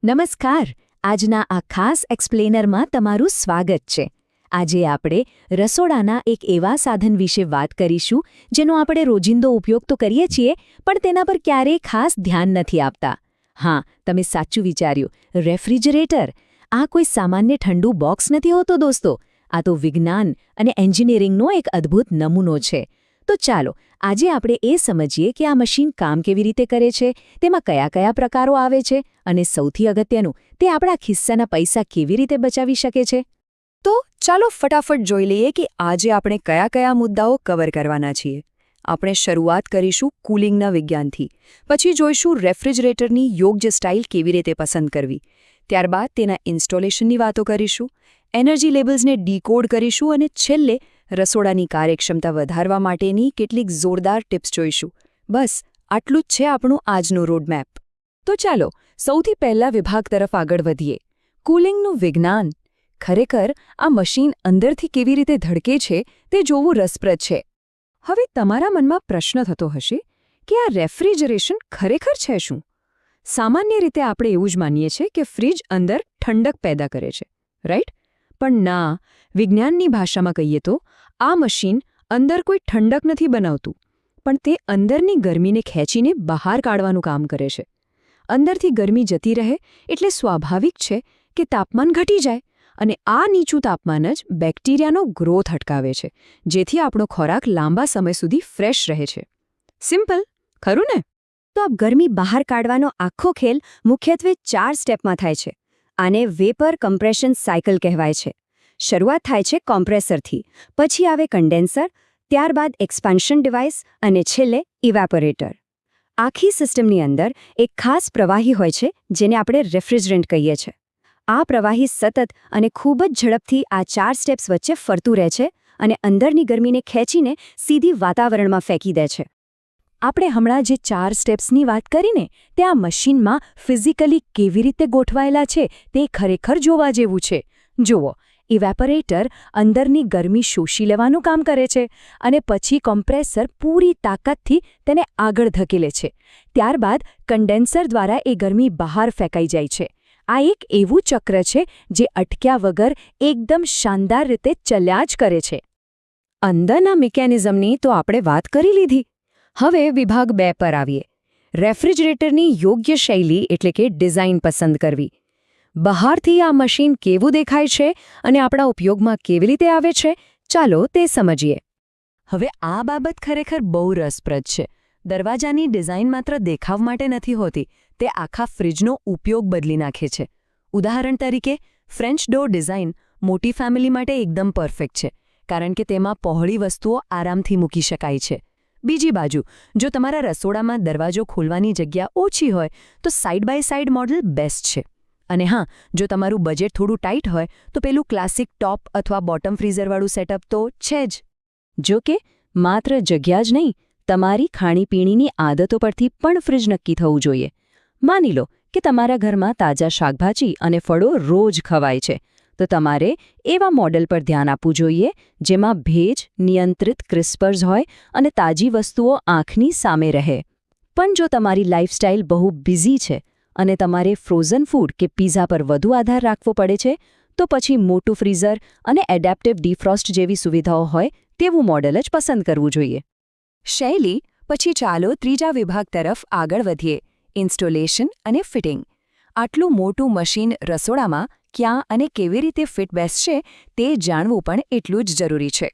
નમસ્કાર. આજના આ ખાસ એક્સપ્લેનરમાં તમારું સ્વાગત છે. આજે આપણે રસોડાના એક એવા સાધન વિશે વાત કરીશું જેનો આપણે રોજિંદો ઉપયોગ તો કરીએ છીએ પણ તેના પર ક્યારેય ખાસ ધ્યાન નથી આપતા. હા, તમે સાચું વિચાર્યું, રેફ્રિજરેટર. આ કોઈ સામાન્ય ઠંડુ બોક્સ નથી હોતો દોસ્તો. આ તો વિજ્ઞાન અને એન્જિનિયરિંગનો એક અદ્ભુત નમૂનો છે. તો ચાલો આજે આપણે એ સમજીએ કે આ મશીન કામ કેવી રીતે કરે છે, તેમાં કયા કયા પ્રકારો આવે છે અને સૌથી અગત્યનું, તે આપણા ખિસ્સાના પૈસા કેવી રીતે બચાવી શકે છે. તો ચાલો ફટાફટ જોઈ લઈએ કે આજે આપણે કયા કયા મુદ્દાઓ કવર કરવાના છીએ. આપણે શરૂઆત કરીશું કુલિંગના વિજ્ઞાનથી, પછી જોઈશું રેફ્રિજરેટરની યોગ્ય સ્ટાઇલ કેવી રીતે પસંદ કરવી. ત્યારબાદ તેના ઇન્સ્ટોલેશનની વાતો કરીશું, એનર્જી લેબલ્સને ડીકોડ કરીશું અને છેલ્લે રસોડાની કાર્યક્ષમતા વધારવા માટેની કેટલીક જોરદાર ટિપ્સ જોઈશું. બસ આટલું જ છે આપણું આજનું રોડમેપ. તો ચાલો સૌથી પહેલા વિભાગ તરફ આગળ વધીએ. કુલિંગનું વિજ્ઞાન. ખરેખર આ મશીન અંદરથી કેવી રીતે ધડકે છે તે જોવું રસપ્રદ છે. હવે તમારા મનમાં પ્રશ્ન થતો હશે કે આ રેફ્રિજરેશન ખરેખર છે શું? સામાન્ય રીતે આપણે એવું જ માનીએ છીએ કે ફ્રિજ અંદર ઠંડક પેદા કરે છે, રાઈટ? પણ ના, વિજ્ઞાનની ભાષામાં કહીએ તો આ મશીન અંદર કોઈ ઠંડક નથી બનાવતું, પણ તે અંદરની ગરમીને ખેંચીને બહાર કાઢવાનું કામ કરે છે. અંદરથી ગરમી જતી રહે એટલે સ્વાભાવિક છે કે તાપમાન ઘટી જાય, અને આ નીચું તાપમાન જ બેક્ટેરિયાનો ગ્રોથ અટકાવે છે, જેથી આપણો ખોરાક લાંબા સમય સુધી ફ્રેશ રહે છે. સિમ્પલ, ખરું ને? તો આ ગરમી બહાર કાઢવાનો આખો ખેલ મુખ્યત્વે 4 સ્ટેપમાં થાય છે. આને વેપર કમ્પ્રેશન સાયકલ કહેવાય છે. શરૂઆત થાય છે કોમ્પ્રેસરથી, પછી આવે કન્ડેન્સર, ત્યારબાદ એક્સપાન્શન ડિવાઇસ અને છેલ્લે ઇવેપોરેટર. આખી સિસ્ટમની અંદર એક ખાસ પ્રવાહી હોય છે જેને આપણે રેફ્રિજરન્ટ કહીએ છીએ. આ પ્રવાહી સતત અને ખૂબ જ ઝડપથી આ 4 સ્ટેપ્સ વચ્ચે ફરતું રહે છે અને અંદરની ગરમીને ખેંચીને સીધી વાતાવરણમાં ફેંકી દે છે. આપણે હમણાં જે 4 સ્ટેપ્સની વાત કરીને તે આ મશીનમાં ફિઝિકલી કેવી રીતે ગોઠવાયેલા છે તે ખરેખર જોવા જેવું છે. જુઓ, ઇવેપોરેટર અંદરની ગરમી શોષી લેવાનું કામ કરે છે અને પછી કોમ્પ્રેસર પૂરી તાકાતથી તેને આગળ ધકેલે છે. ત્યારબાદ કન્ડેન્સર દ્વારા એ ગરમી બહાર ફેંકાઈ જાય છે. આ એક એવું ચક્ર છે જે અટક્યા વગર એકદમ શાનદાર રીતે ચાલ્યા જ કરે છે. અંદરના મિકેનિઝમની તો આપણે વાત કરી લીધી. હવે વિભાગ 2 પર આવીએ. રેફ્રિજરેટરની યોગ્ય શૈલી એટલે કે ડિઝાઇન પસંદ કરવી. બહારથી આ મશીન કેવું દેખાય છે અને આપણા ઉપયોગમાં કેવી રીતે આવે છે, ચાલો તે સમજીએ. હવે આ બાબત ખરેખર બહુ રસપ્રદ છે. દરવાજાની ડિઝાઇન માત્ર દેખાવ માટે નથી હોતી, તે આખા ફ્રિજનો ઉપયોગ બદલી નાખે છે. ઉદાહરણ તરીકે, ફ્રેન્ચ ડોર ડિઝાઇન મોટી ફેમિલી માટે એકદમ પરફેક્ટ છે, કારણ કે તેમાં પહોળી વસ્તુઓ આરામથી મૂકી શકાય છે. બીજી બાજુ, જો તમારા રસોડામાં દરવાજો ખોલવાની જગ્યા ઓછી હોય તો side by side model best છે. અને હા, જો તમારું બજેટ થોડું ટાઈટ હોય તો પેલું ક્લાસિક ટોપ અથવા બોટમ ફ્રીઝરવાળું સેટઅપ તો છે જ. જો કે માત્ર જગ્યા જ નહીં, તમારી ખાણીપીણીની આદતો પરથી પણ ફ્રિજ નક્કી થવું જોઈએ. માની લો કે તમારા ઘરમાં તાજા શાકભાજી અને ફળો રોજ ખવાય છે, તો તમારે એવા મોડેલ પર ધ્યાન આપવું જોઈએ જેમાં ભેજ નિયંત્રિત ક્રિસ્પર્સ હોય અને તાજી વસ્તુઓ આંખની સામે રહે. પણ જો તમારી લાઇફસ્ટાઇલ બહુ બિઝી છે અને તમારે ફ્રોઝન ફૂડ કે પિઝા પર વધુ આધાર રાખવો પડે છે, તો પછી મોટું ફ્રીઝર અને એડેપ્ટિવ ડીફ્રોસ્ટ જેવી સુવિધાઓ હોય તેવું મોડેલ જ પસંદ કરવું જોઈએ. શૈલી પછી ચાલો ત્રીજા વિભાગ તરફ આગળ વધીએ. ઇન્સ્ટોલેશન અને ફિટિંગ. આટલું મોટું મશીન રસોડામાં ક્યાં અને કેવી રીતે ફિટ બેસશે તે જાણવું પણ એટલું જ જરૂરી છે.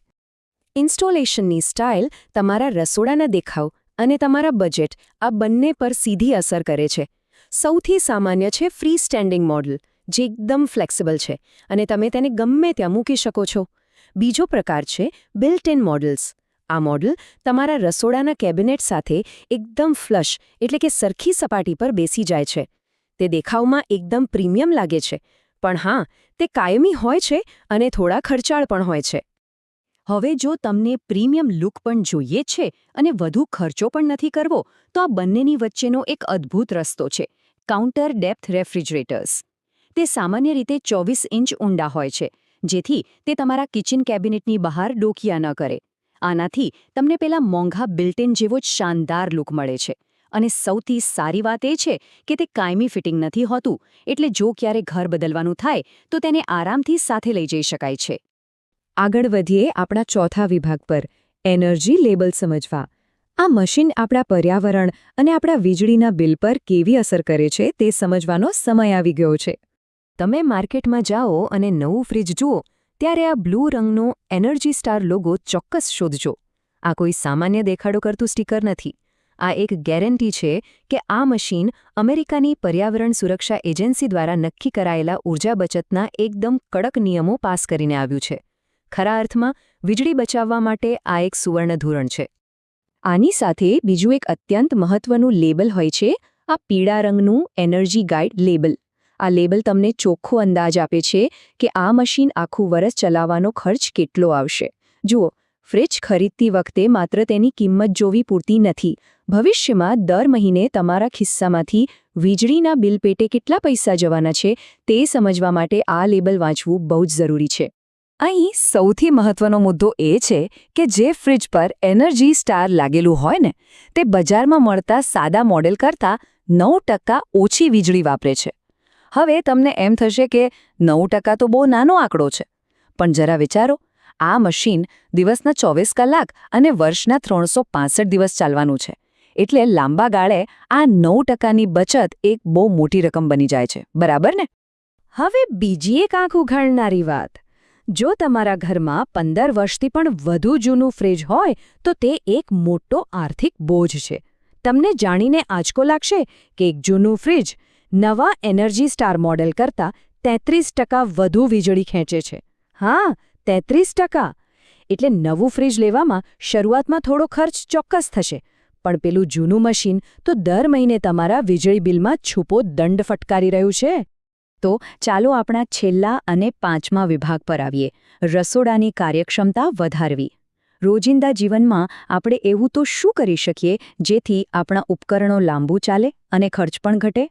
ઇન્સ્ટોલેશનની સ્ટાઇલ તમારા રસોડાના દેખાવ અને તમારા બજેટ આ બંને પર સીધી અસર કરે છે. સૌથી સામાન્ય છે ફ્રી સ્ટેન્ડિંગ મોડલ, જે એકદમ ફ્લેક્સિબલ છે અને તમે તેને ગમે ત્યાં મૂકી શકો છો. બીજો પ્રકાર છે બિલ્ટ ઇન મોડલ્સ. આ મોડલ તમારા રસોડાના કેબિનેટ સાથે એકદમ ફ્લશ એટલે કે સરખી સપાટી પર બેસી જાય છે. તે દેખાવમાં એકદમ પ્રીમિયમ લાગે છે, પણ હા, તે કાયમી હોય છે અને થોડા ખર્ચાળ પણ હોય છે. હવે જો તમને પ્રીમિયમ લુક પણ જોઈએ છે અને વધુ ખર્ચો પણ નથી કરવો, તો આ બંનેની વચ્ચેનો એક અદ્ભુત રસ્તો છે, કાઉન્ટર ડેપ્થ રેફ્રિજરેટર્સ. તે સામાન્ય રીતે 24 ઇંચ ઊંડા હોય છે, જેથી તે તમારા કિચન કેબિનેટની બહાર ડોકિયા ન કરે. આનાથી તમને પેલા મોંઘા બિલ્ટ ઇન જેવો જ શાનદાર લુક મળે છે અને સૌથી સારી વાત એ છે કે તે કાયમી ફિટિંગ નથી હોતું, એટલે જો ક્યારે ઘર બદલવાનું થાય તો તેને આરામથી સાથે લઈ જઈ શકાય છે. આગળ વધીએ આપણા ચોથા વિભાગ પર, એનર્જી લેબલ સમજવા. આ મશીન આપણા પર્યાવરણ અને આપણા વીજળીના બિલ પર કેવી અસર કરે છે તે સમજવાનો સમય આવી ગયો છે. તમે માર્કેટમાં જાઓ અને નવું ફ્રિજ જુઓ ત્યારે આ બ્લુ રંગનો એનર્જી સ્ટાર લોગો ચોક્કસ શોધજો. આ કોઈ સામાન્ય દેખાડો કરતું સ્ટીકર નથી. આ એક ગેરંટી છે કે આ મશીન અમેરિકાની પર્યાવરણ સુરક્ષા એજન્સી દ્વારા નક્કી કરાયેલા ઊર્જા બચતના એકદમ કડક નિયમો પાસ કરીને આવ્યું છે. ખરા અર્થમાં વીજળી બચાવવા માટે આ એક સુવર્ણ ધોરણ છે. આની સાથે બીજું એક અત્યંત મહત્વનું લેબલ હોય છે, આ પીળા રંગનું એનર્જી ગાઇડ લેબલ. આ લેબલ તમને ચોખ્ખો અંદાજ આપે છે કે આ મશીન આખું વરસ ચલાવવાનો ખર્ચ કેટલો આવશે. જુઓ, ફ્રિજ ખરીદતી વખતે માત્ર તેની કિંમત જોવી પૂરતી નથી. ભવિષ્યમાં દર મહિને તમારા ખિસ્સામાંથી વીજળીના બિલ પેટે કેટલા પૈસા જવાના છે તે સમજવા માટે આ લેબલ વાંચવું બહુ જ જરૂરી છે. અહીં સૌથી મહત્વનો મુદ્દો એ છે કે જે ફ્રિજ પર એનર્જી સ્ટાર લાગેલું હોય ને તે બજારમાં મળતા સાદા મોડેલ કરતાં 9% ઓછી વીજળી વાપરે છે. હવે તમને એમ થશે કે 9% તો બહુ નાનો આંકડો છે, પણ જરા વિચારો, આ મશીન દિવસના 24 કલાક અને વર્ષના 365 દિવસ ચાલવાનું છે. એટલે લાંબા ગાળે આ 9%ની બચત એક બહુ મોટી રકમ બની જાય છે, બરાબર ને? હવે બીજી એક આંખ ઉઘાડનારી વાત. જો તમારા ઘરમાં 15 વર્ષથી પણ વધુ જૂનું ફ્રિજ હોય તો તે એક મોટો આર્થિક બોજ છે. તમને જાણીને આંચકો લાગશે કે એક જૂનું ફ્રિજ નવા એનર્જી સ્ટાર મોડેલ કરતાં 33% વધુ વીજળી ખેંચે છે. હા, 33%. એટલે નવું ફ્રિજ લેવામાં શરૂઆતમાં થોડો ખર્ચ ચોક્કસ થશે, પણ પેલું જૂનું મશીન તો દર મહિને તમારા વીજળી બિલમાં છૂપો દંડ ફટકારી રહ્યું છે. તો ચાલો આપણા છેલ્લા અને 5મા વિભાગ પર આવીએ, રસોડાની કાર્યક્ષમતા વધારવી. રોજિંદા જીવનમાં આપણે એવું તો શું કરી શકીએ જેથી આપણા ઉપકરણો લાંબુ ચાલે અને ખર્ચ પણ ઘટે?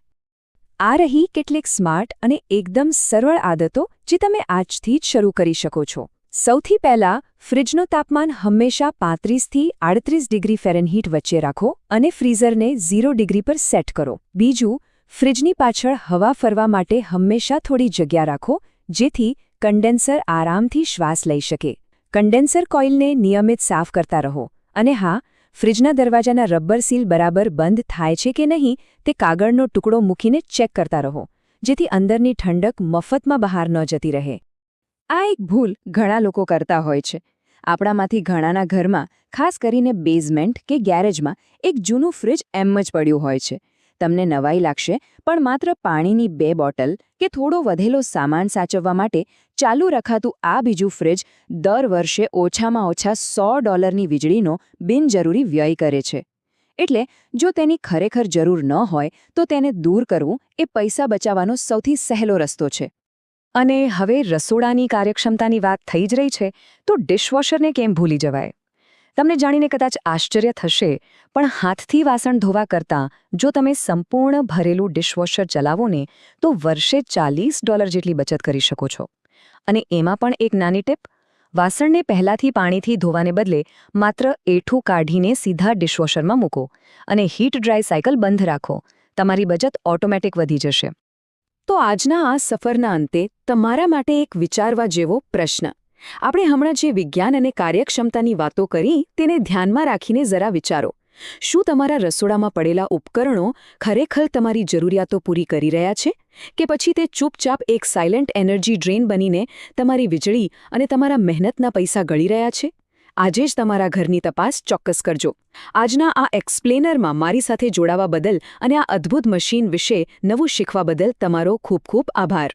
આ રહી કેટલીક સ્માર્ટ અને એકદમ સરળ આદતો જે તમે આજથી જ શરૂ કરી શકો છો. સૌથી પહેલાં, ફ્રિજનું તાપમાન હંમેશા 35થી 38 ડિગ્રી ફેરનહીટ વચ્ચે રાખો અને ફ્રીઝરને 0 ડિગ્રી પર સેટ કરો. બીજું, ફ્રિજની પાછળ હવા ફરવા માટે હંમેશા થોડી જગ્યા રાખો જેથી કન્ડેન્સર આરામથી શ્વાસ લઈ શકે. કન્ડેન્સર કોઇલને નિયમિત સાફ કરતા રહો. અને હા, ફ્રિજના દરવાજાના રબર સીલ બરાબર બંધ થાય છે કે નહીં તે કાગળનો ટુકડો મૂકીને ચેક કરતા રહો, જેથી અંદરની ઠંડક મફતમાં બહાર ન જતી રહે. આ એક ભૂલ ઘણા લોકો કરતા હોય છે. આપણામાંથી ઘણાના ઘરમાં, ખાસ કરીને બેઝમેન્ટ કે ગેરેજમાં, એક જૂનું ફ્રિજ એમ જ પડ્યું હોય છે. તમને નવાઈ લાગશે, પણ માત્ર પાણીની 2 બોટલ કે થોડો વધેલો સામાન સાચવવા માટે ચાલુ રખાતું આ બીજું ફ્રિજ દર વર્ષે ઓછામાં ઓછા $100ની વીજળીનો બિનજરૂરી વ્યય કરે છે. એટલે જો તેની ખરેખર જરૂર ન હોય તો તેને દૂર કરવું એ પૈસા બચાવવાનો સૌથી સહેલો રસ્તો છે. અને હવે રસોડાની કાર્યક્ષમતાની વાત થઈ જ રહી છે તો ડિશવોશરને કેમ ભૂલી જવાય? તમને જાણીને કદાચ આશ્ચર્ય થશે, પણ હાથથી વાસણ ધોવા કરતાં જો તમે સંપૂર્ણ ભરેલું ડિશવોશર ચલાવો ને તો વર્ષે $40 જેટલી બચત કરી શકો છો. અને એમાં પણ એક નાની ટીપ, વાસણને પહેલાથી પાણીથી ધોવાને બદલે માત્ર એઠું કાઢીને સીધા ડિશવોશરમાં મૂકો અને હીટ ડ્રાય સાયકલ બંધ રાખો. તમારી બચત ઓટોમેટિક વધી જશે. તો આજના આ સફરના અંતે તમારા માટે એક વિચારવા જેવો પ્રશ્ન. આપણે હમણાં જે વિજ્ઞાન અને કાર્યક્ષમતાની વાતો કરી તેને ધ્યાનમાં રાખીને જરા વિચારો. શું તમારા રસોડામાં પડેલા ઉપકરણો ખરેખર તમારી જરૂરિયાતો પૂરી કરી રહ્યા છે? કે પછી તે ચૂપચાપ એક સાયલેન્ટ એનર્જી ડ્રેન બનીને તમારી વીજળી અને તમારા મહેનતના પૈસા ગળી રહ્યા છે? આજે જ તમારા ઘરની તપાસ ચોક્કસ કરજો. આજના આ એક્સપ્લેનરમાં મારી સાથે જોડાવા બદલ અને આ અદ્ભુત મશીન વિશે નવું શીખવા બદલ તમારો ખૂબ ખૂબ આભાર.